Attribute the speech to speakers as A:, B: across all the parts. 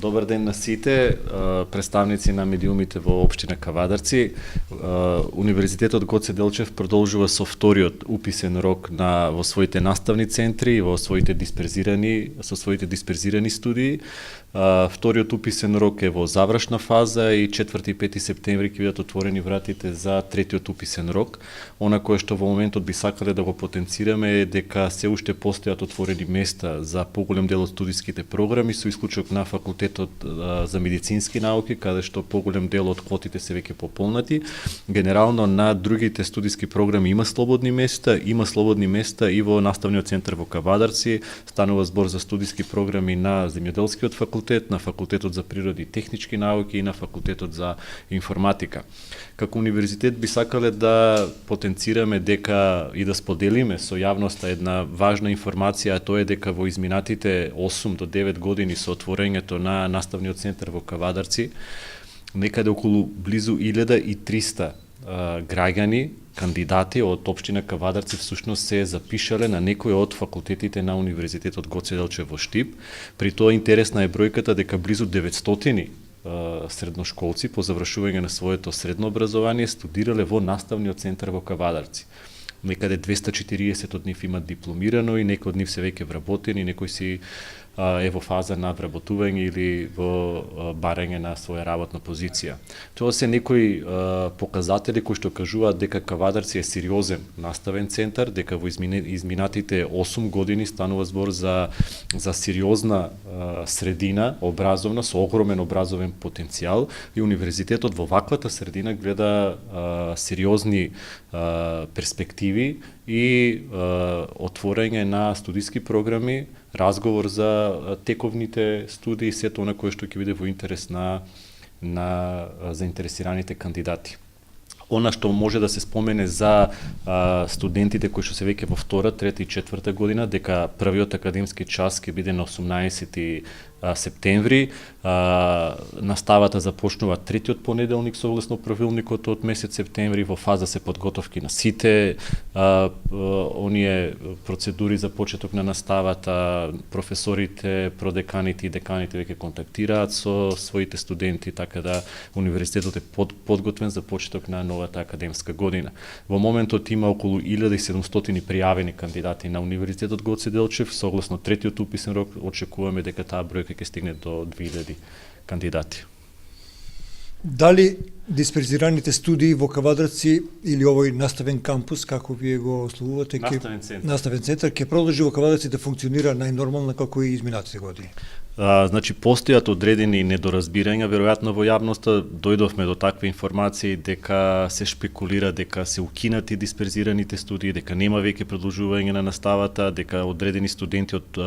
A: Добар ден на сите, представници на медиумите во општина Кавадарци. Универзитетот Гоце Делчев продолжува со вториот уписен рок во своите наставни центри и со своите дисперзирани студии. Вториот уписен рок е во завршна фаза и 4 и 5 септември ќе бидат отворени вратите за третиот уписен рок. Она кое што во моментот би сакале да го потенцираме е дека се уште постојат отворени места за поголем дел од студиските програми, со исклучок на факултетот за медицински науки, каде што поголем дел од квотите се веќе пополнати. Генерално на другите студиски програми има слободни места и во наставниот центар во Кавадарци. Станува збор за студиски програми на земјоделскиот факултет, на факултетот за природи и технички науки и на факултетот за информатика. Како универзитет би сакале да потенцираме дека и да споделиме со јавноста една важна информација, а тоа е дека во изминатите 8 до 9 години со отворањето на наставниот центар во Кавадарци, некаде околу близу 1300 граѓани, кандидати од општина Кавадарци всушност се запишале на некој од факултетите на Универзитетот Гоце Делчев во Штип. При тоа интересна е бројката дека близу 900 средношколци по завршување на своето средно образование студирале во наставниот центар во Кавадарци. Некаде 240 од нив имат дипломирано и некои од нив се веќе вработени, некој си е во фаза на вработување или во барање на своја работна позиција. Тоа се некои показатели кои што кажуваат дека Кавадарци е сериозен наставен центар, дека во изминатите 8 години станува збор за сериозна средина, образовна, со огромен образовен потенцијал, и универзитетот во ваквата средина гледа сериозни перспективи и отворање на студиски програми, разговор за тековните студии, сето она кое што ќе биде во интерес на заинтересираните кандидати. Она што може да се спомене за студентите кои што се веќе во втора, трета и четврта година, дека првиот академски час ќе биде на 18 септември. Наставата започнува третиот понеделник согласно правилникот од месец септември. Во фаза се подготовки на сите оние процедури за почеток на наставата. Професорите, продеканите и деканите веќе контактираат со своите студенти, така да универзитетот е подготвен за почеток на новата академска година. Во моментот има околу 1700 пријавени кандидати на Универзитетот Гоце Делчев. Согласно третиот уписен рок очекуваме дека таа бројка ќе стигне до 2000 кандидати.
B: Дали дисперзираните студии во Кавадарци или овој наставен кампус, како вие го ословувате, наставен центар, ќе продолжи во Кавадарци да функционира најнормално како и изминатите години?
A: Значи, постојат одредени недоразбирања, веројатно во јавноста дојдовме до такви информации дека се шпекулира дека се укинати дисперзираните студии, дека нема веќе продолжување на наставата, дека одредени студенти од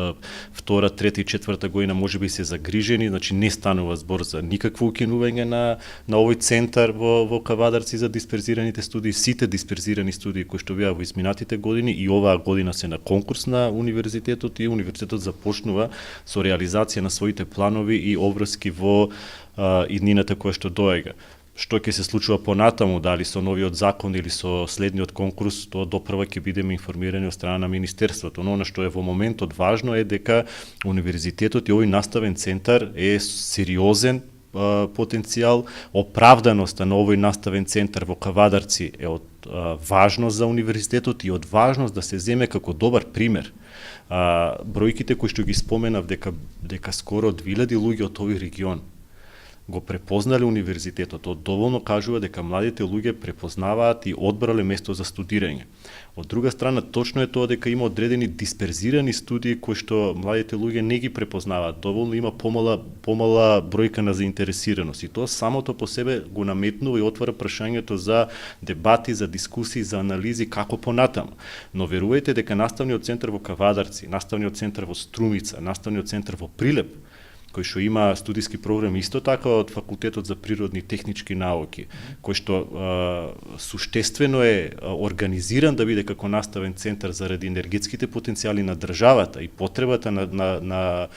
A: втора, трета и четврта година можеби се загрижени, значи не станува збор за никакво укинување на овој центар во Кавадарци за дисперзираните студии. Сите дисперзирани студии кои што беа во изминатите години и оваа година се на конкурс на универзитетот, и универзитетот започнува со реализација на своите планови и обврски во иднината која што доаѓа. Што ќе се случува понатаму, дали со новиот закон или со следниот конкурс, тоа допрва ќе бидеме информирани од страна на Министерството. Но она што е во моментот важно е дека универзитетот и овој наставен центар е сериозен потенцијал. Оправданоста на овој наставен центар во Кавадарци е од важност за универзитетот и од важност да се земе како добар пример. Бројките кои што ги споменав дека скоро 2000 луѓе од овој регион го препознале универзитетот, доволно кажува дека младите луѓе препознаваат и одбрале место за студирање. Од друга страна, точно е тоа дека има одредени дисперзирани студии кои што младите луѓе не ги препознаваат. Доволно има помала бројка на заинтересираност. И тоа самото по себе го наметнува и отвара прашањето за дебати, за дискусии, за анализи како понатаму. Но верувајте дека наставниот центар во Кавадарци, наставниот центар во Струмица, наставниот центар во Прилеп, кој што има студиски програми исто така од Факултетот за природни и технички науки, кој што суштествено е организиран да биде како наставен центар заради енергетските потенцијали на државата и потребата на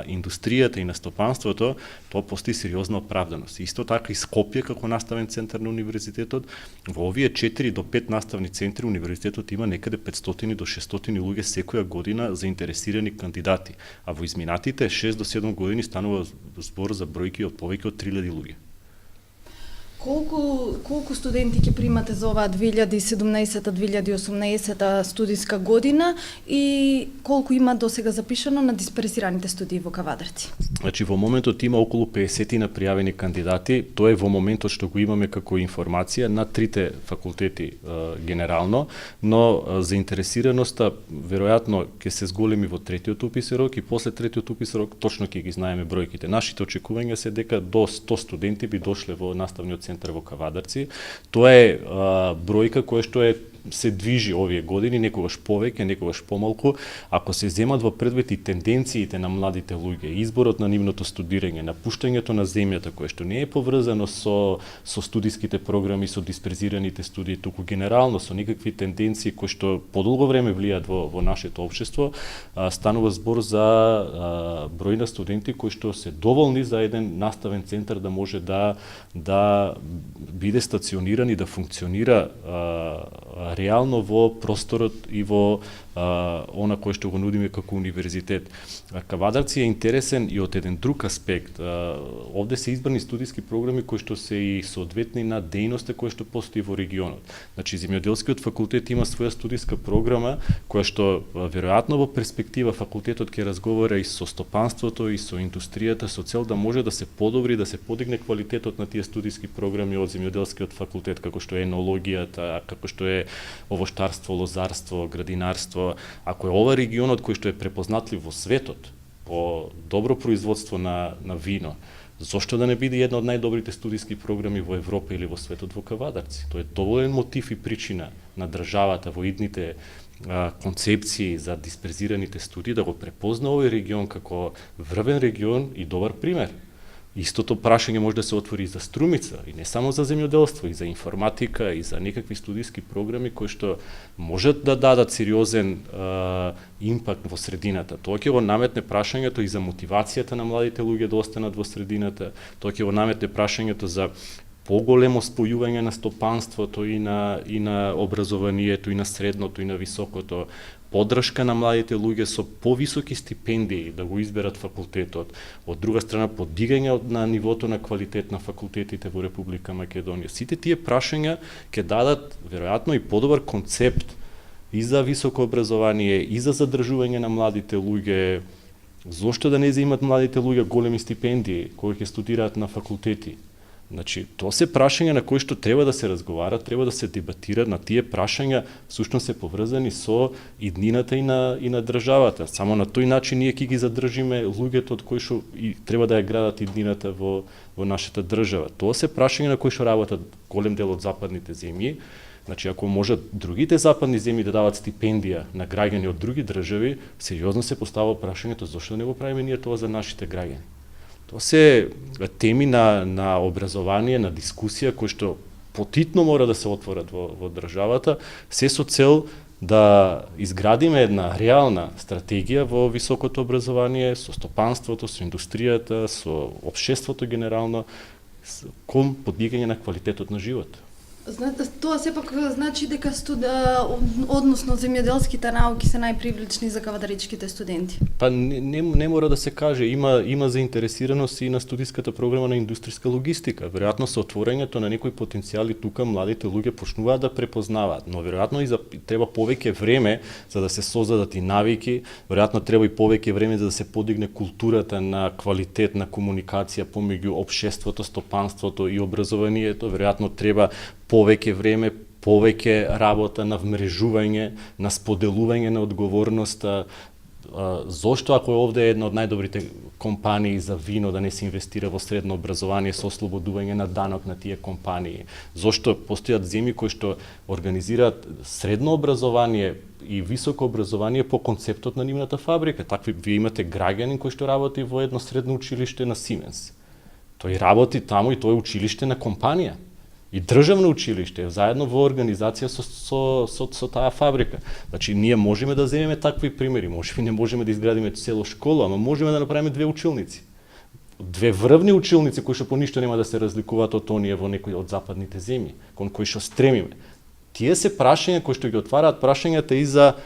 A: индустријата и на стопанството, тоа постои сериозна оправданост. Исто така и Скопје како наставен центар на универзитетот, во овие 4 до 5 наставни центри универзитетот има некаде 500 до 600 луѓе секоја година заинтересирани кандидати, а во изминатите 6 до 7 години станува збор за бројки од повеќе од 3000 луѓе.
C: Колку студенти ќе примате за оваа 2017-2018 студиска година и колку има досега запишано на дисперзираните студии во Кавадарци?
A: Значи во моментот има околу 50 на пријавени кандидати, тоа е во моментот што го имаме како информација на трите факултети генерално, но заинтересираноста веројатно ќе се зголеми во третиот уписен рок и после третиот уписен рок точно ќе ги знаеме бројките. Нашите очекувања се дека до 100 студенти би дошле во наставниот центар во Кавадарци. Тоа е бројка која што се движи овие години, некогаш повеќе, некогаш помалку. Ако се земат во предвид и тенденциите на младите луѓе, изборот на нивното студирање, напуштањето на земјата, кое што не е поврзано со студиските програми, со дисперзираните студии, туку генерално со некакви тенденции кои што подолго време влијаат во нашето општество, станува збор за број на студенти кои што се доволни за еден наставен центар да може да биде стациониран и да функционира реално во просторот и во она кој што го нудиме како универзитет. Кавадарци е интересен и од еден друг аспект. Овде се избрани студиски програми кои што се и соодветни на дејноста која што постои во регионот. Значи, Земјоделскиот факултет има своја студиска програма која што веројатно во перспектива факултетот ќе разговара и со стопанството и со индустријата со цел да може да се подобри, да се подигне квалитетот на тие студиски програми од Земјоделскиот факултет, како што е енологијата, како што е овоштарство, лозарство, градинарство. Ако е ова регионот кој што е препознатлив во светот по добро производство на вино, зошто да не биде една од најдобрите студиски програми во Европа или во светот во Кавадарци? Тоа е доволен мотив и причина на државата во идните концепции за дисперзираните студии да го препозна овој регион како врвен регион и добар пример. Истото прашање може да се отвори и за Струмица, и не само за земјоделство, и за информатика, и за некакви студиски програми кои што можат да дадат сериозен импакт во средината. Тоа ќе го наметне прашањето и за мотивацијата на младите луѓе да останат во средината, тоа ќе го наметне прашањето за поголемо спојување на стопанството и на образованието, и на средното, и на високото, поддршка на младите луѓе со повисоки стипендии да го изберат факултетот, од друга страна подигање на нивото на квалитет на факултетите во Република Македонија. Сите тие прашања ќе дадат веројатно и подобар концепт и за високо образование, и за задржување на младите луѓе. Зошто да не земат младите луѓе големи стипендии кои ќе студираат на факултети? Значи, тоа се прашања на кои што треба да се разговара, треба да се дебатира, на тие прашања всушност се поврзани со иднината и на државата. Само на тој начин ние ќе ги задржиме луѓето од кои што треба да ја градат иднината во нашата држава. Тоа се прашања на кои што работат голем дел од западните земји. Значи, ако можат другите западни земји да дават стипендија на граѓани од други држави, сериозно се поставува прашањето зошто не го правиме ние тоа за нашите граѓани. Тоа се теми на образование, на дискусија, кои што потитно мора да се отворат во државата, се со цел да изградиме една реална стратегија во високото образование, со стопанството, со индустријата, со општеството генерално, кон подигање на квалитетот на живот.
C: Тоа сепак значи дека односно земјоделските науки се најпривлечни за кавадаричките студенти.
A: Па не мора да се каже, има заинтересираност и на студиската програма на индустријска логистика. Веројатно со отворањето на некои потенцијали тука младите луѓе почнуваат да препознаваат, но веројатно и треба повеќе време за да се создадат и навики, веројатно треба и повеќе време за да се подигне културата на квалитет на комуникација помеѓу општеството, стопанството и образованието, веројатно треба повеќе време, повеќе работа на вмрежување, на споделување на одговорноста. Зошто ако овде е една од најдобрите компании за вино да не се инвестира во средно образование со ослободување на данок на тие компании? Зошто постојат земји кои што организираат средно образование и високо образование по концептот на нивната фабрика? Такви вие имате граѓанин кој што работи во едно средно училиште на Сименс. Тој работи таму и тоа е училиште на компанија. И државно училиште, заедно во организација со таа фабрика. Значи, ние можеме да земеме такви примери, можеме не можеме да изградиме цело школа, ама можеме да направиме две училници. Две врвни училници кои што по ништо нема да се разликуваат од оние во некои од западните земји, кон кои што стремиме. Тие се прашања кои што ги отвараат прашањата и за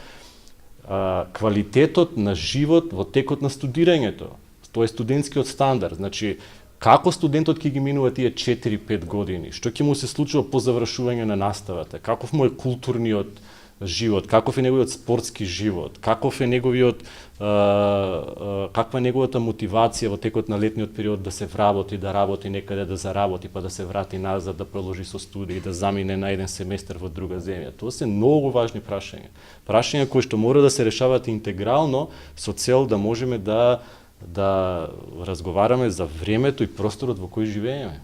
A: квалитетот на живот во текот на студирањето. Тоа е студентскиот стандард. Значи, како студентот ќе ги минува тие 4-5 години? Што ќе му се случува по завршување на наставата? Каков му е културниот живот, каков е неговиот спортски живот, каков е неговиот каква е неговата мотивација во текот на летниот период да се вработи, да работи некаде, да заработи, па да се врати назад, да продолжи со студии, да замине на еден семестар во друга земја. Тоа се многу важни прашања. Прашања кои што мора да се решаваат интегрално со цел да можеме да разговараме за времето и просторот во кој живееме.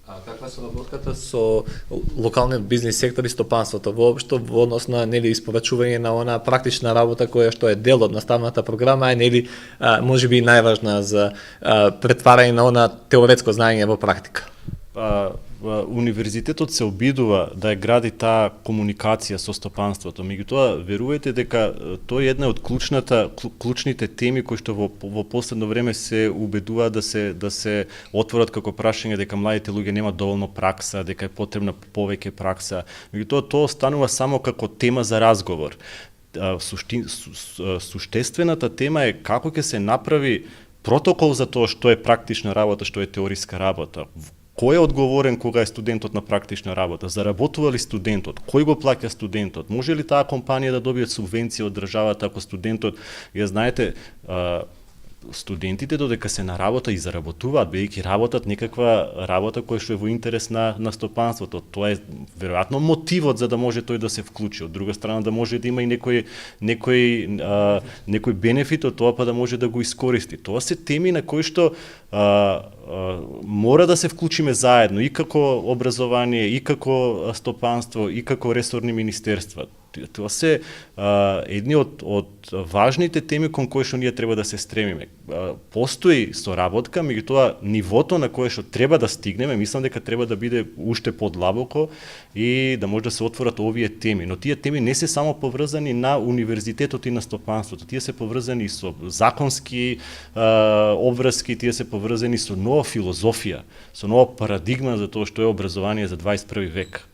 D: А каква е соработката со локалниот бизнис сектор и стопанството воопшто во однос на испорачување на она практична работа која што е дел од наставната програма, е можеби најважна за претварање на она теоретско знаење во практика?
A: Универзитетот се обидува да гради таа комуникација со стопанството, меѓутоа верувајте дека тоа е една од клучните теми кои што во последно време се убедуваат да се отворат како прашање, дека младите луѓе немаат доволно пракса, дека е потребна повеќе пракса. Меѓутоа тоа останува само како тема за разговор. Суштествената тема е како ќе се направи протокол за тоа што е практична работа, што е теориска работа. Кој е одговорен кога е студентот на практична работа? Заработува ли студентот? Кој го плаќа студентот? Може ли таа компанија да добие субвенција од државата ако студентот, знаете, студентите додека се на работа и заработуваат, бидејќи работат некаква работа која што е во интерес на стопанството. Тоа е веројатно мотивот за да може тој да се вклучи. Од друга страна да може да има и некој бенефит од тоа, па да може да го искористи. Тоа се теми на кои што мора да се вклучиме заедно и како образование, и како стопанство, и како ресорни министерства. Тоа се едни од важните теми кон кои што ние треба да се стремиме. Постои соработка, меѓутоа нивото на кое што треба да стигнеме, мислам дека треба да биде уште подлабоко и да може да се отворат овие теми. Но тие теми не се само поврзани на универзитетот и на стопанството, тие се поврзани и со законски обврски, тие се поврзани со нова филозофија, со нова парадигма за тоа што е образование за 21 век.